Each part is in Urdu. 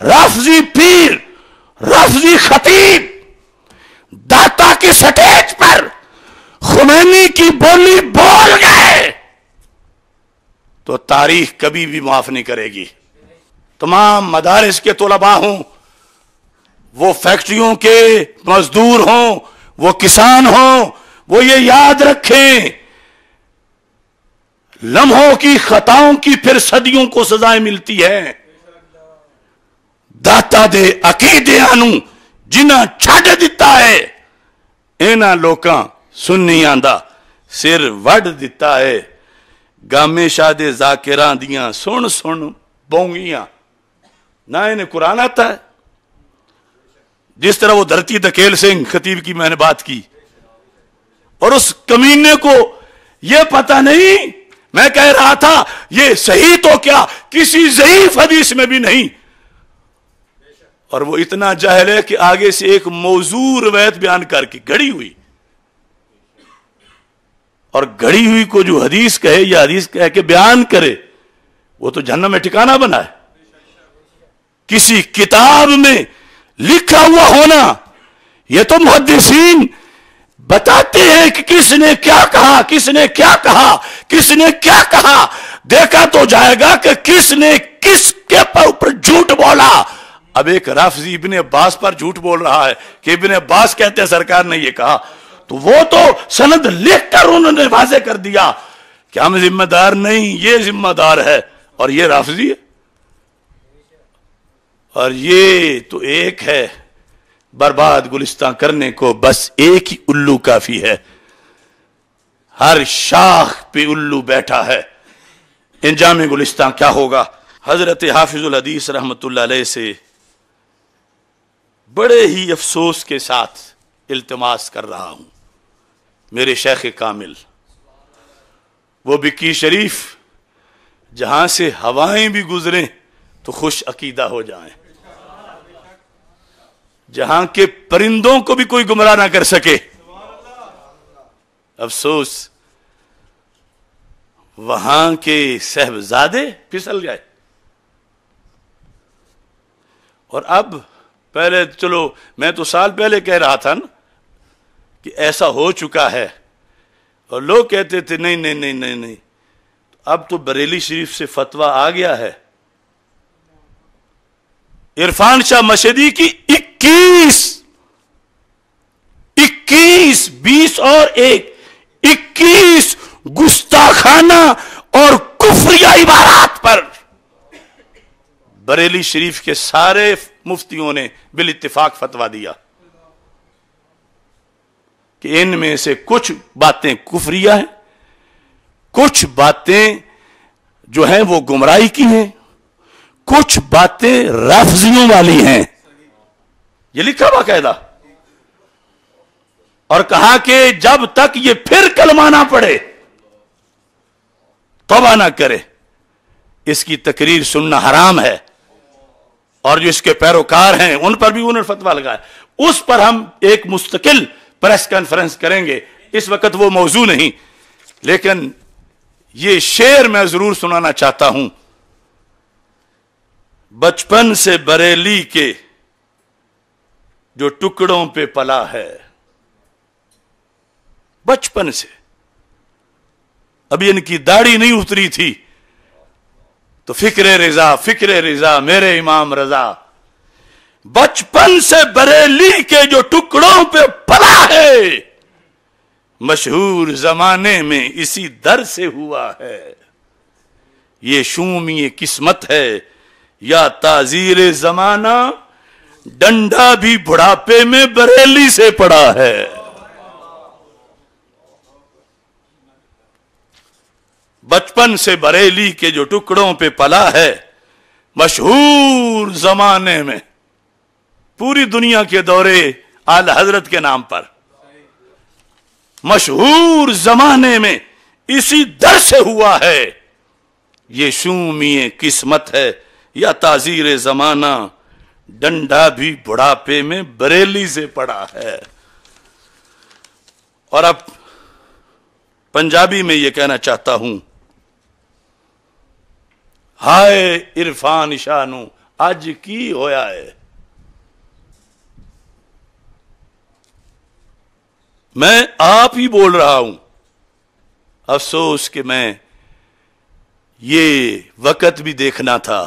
رافضی پیر، رافضی خطیب داتا کی سٹیج پر خمینی کی بولی بول گئے تو تاریخ کبھی بھی معاف نہیں کرے گی. تمام مدارس کے طلباء ہوں، وہ فیکٹریوں کے مزدور ہوں، وہ کسان ہوں، وہ یہ یاد رکھیں لمحوں کی خطاؤں کی پھر صدیوں کو سزائیں ملتی ہیں. داتا دے عقیدیاں نوں جنہاں چھڈ دتا ہے انہاں لوکاں سنی آندا سر وڈ دتا ہے. گامے شاہ دے ذاکراں دیاں سن سن بونگیاں نہ انہیں قرآن آتا ہے. جس طرح وہ دھرتی دھکیل سنگھ خطیب کی میں نے بات کی، اور اس کمینے کو یہ پتہ نہیں، میں کہہ رہا تھا یہ صحیح تو کیا کسی ضعیف حدیث میں بھی نہیں، اور وہ اتنا جاہل ہے کہ آگے سے ایک موضوع روایت بیان کر کے گھڑی ہوئی، اور گھڑی ہوئی کو جو حدیث کہے یا حدیث کہہ کے بیان کرے وہ تو جہنم میں ٹھکانہ بنا ہے. کسی کتاب میں لکھا ہوا ہونا یہ تو محدثین بتاتے ہیں کہ کس نے کیا کہا، کس نے کیا کہا، کس نے کیا کہا. دیکھا تو جائے گا کہ کس نے کس کے اوپر جھوٹ بولا. اب ایک رافضی ابن عباس پر جھوٹ بول رہا ہے کہ ابن عباس کہتے ہیں سرکار نے یہ کہا، تو وہ تو سند لکھ کر انہوں نے واضح کر دیا کہ ہم ذمہ دار نہیں، یہ ذمہ دار ہے، اور یہ رافضی ہے. اور یہ تو ایک ہے برباد گلستان کرنے کو، بس ایک ہی الو کافی ہے. ہر شاخ پہ الو بیٹھا ہے. انجام گلستان کیا ہوگا؟ حضرت حافظ الحدیث رحمت اللہ علیہ سے بڑے ہی افسوس کے ساتھ التماس کر رہا ہوں، میرے شیخ کامل وہ بکی شریف جہاں سے ہوائیں بھی گزریں تو خوش عقیدہ ہو جائیں، جہاں کے پرندوں کو بھی کوئی گمراہ نہ کر سکے. افسوس وہاں کے صاحبزادے پھسل گئے. اور اب پہلے چلو میں تو سال پہلے کہہ رہا تھا نا کہ ایسا ہو چکا ہے، اور لوگ کہتے تھے نہیں نہیں نہیں نہیں نہیں. اب تو بریلی شریف سے فتویٰ آ گیا ہے. عرفان شاہ مشہدی کی 20 اور 21 گستاخانہ اور کفریہ عبارات پر بریلی شریف کے سارے مفتیوں نے بالاتفاق فتویٰ دیا کہ ان میں سے کچھ باتیں کفریہ ہیں، کچھ باتیں جو ہیں وہ گمراہی کی ہیں، کچھ باتیں رافضیوں والی ہیں. یہ لکھا باقاعدہ، اور کہا کہ جب تک یہ پھر کلمہ نہ پڑھے توبہ نہ کرے اس کی تقریر سننا حرام ہے. اور جو اس کے پیروکار ہیں ان پر بھی انہوں نے فتویٰ لگایا. اس پر ہم ایک مستقل پریس کانفرنس کریں گے، اس وقت وہ موضوع نہیں. لیکن یہ شعر میں ضرور سنانا چاہتا ہوں. بچپن سے بریلی کے جو ٹکڑوں پہ پلا ہے، بچپن سے، ابھی ان کی داڑھی نہیں اتری تھی تو فکر رضا میرے امام رضا، بچپن سے بریلی کے جو ٹکڑوں پہ پلا ہے، مشہور زمانے میں اسی در سے ہوا ہے. یہ شومی قسمت ہے یا تعزیر زمانہ، ڈنڈا بھی بڑھاپے میں بریلی سے پڑا ہے. بچپن سے بریلی کے جو ٹکڑوں پہ پلا ہے، مشہور زمانے میں، پوری دنیا کے دورے اعلی حضرت کے نام پر، مشہور زمانے میں اسی در سے ہوا ہے. یہ شومی قسمت ہے یا تعزیر زمانہ، ڈنڈا بھی بڑھاپے میں بریلی سے پڑا ہے. اور اب پنجابی میں یہ کہنا چاہتا ہوں، ہائے عرفان شاہ نو اج کی ہویا ہے. میں آپ ہی بول رہا ہوں. افسوس کہ میں یہ وقت بھی دیکھنا تھا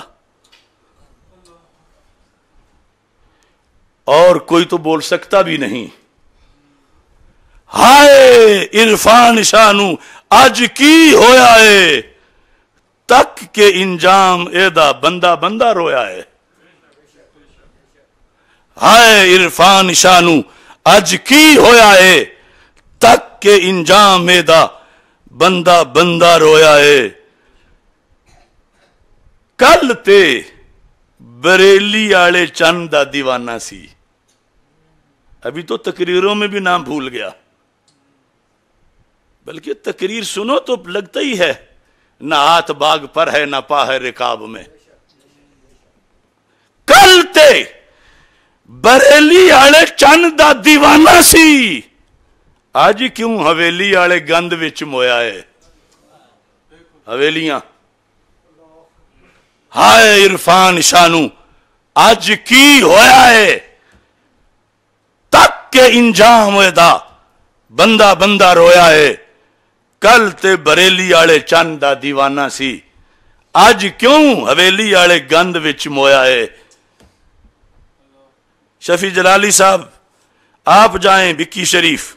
اور کوئی تو بول سکتا بھی نہیں. ہائے عرفان شانو اج کی ہویا ہے تک کے انجام ایدا بندہ بندہ رویا ہے. ہائے عرفان شانو اج کی ہویا ہے تک کے انجام ایدا بندہ بندہ رویا ہے. کل تے بریلی آلے چند دا دیوانہ سی. ابھی تو تقریروں میں بھی نام بھول گیا, بلکہ تقریر سنو تو لگتا ہی ہے نہ ہاتھ باغ پر ہے نہ پا ہے رکاب میں. کل تے بریلی آلے چند دا دیوانہ سی, آج کیوں حویلی آلے گند وچ مویا ہے. حویلیاں ہائے عرفان شانو آج کی ہویا ہے تک کے انجام ہوئے بندہ بندہ رویا ہے. کل تے بریلی آلے چند دا دیوانہ سی, آج کیوں حویلی آلے گند وچ مویا ہے. شفیع جلالی صاحب آپ جائیں بکی شریف,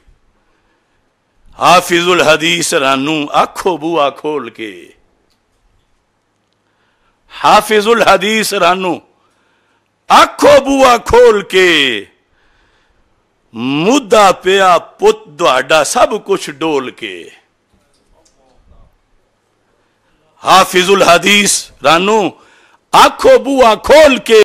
حافظ الحدیث رانو آنکھو بوا کھول کے, حافظ الحدیث رانو آنکھو بوا کھول کے, مدہ پیا پت دوڑا سب کچھ ڈول کے. حافظ الحدیث رانو آنکھو بوا کھول کے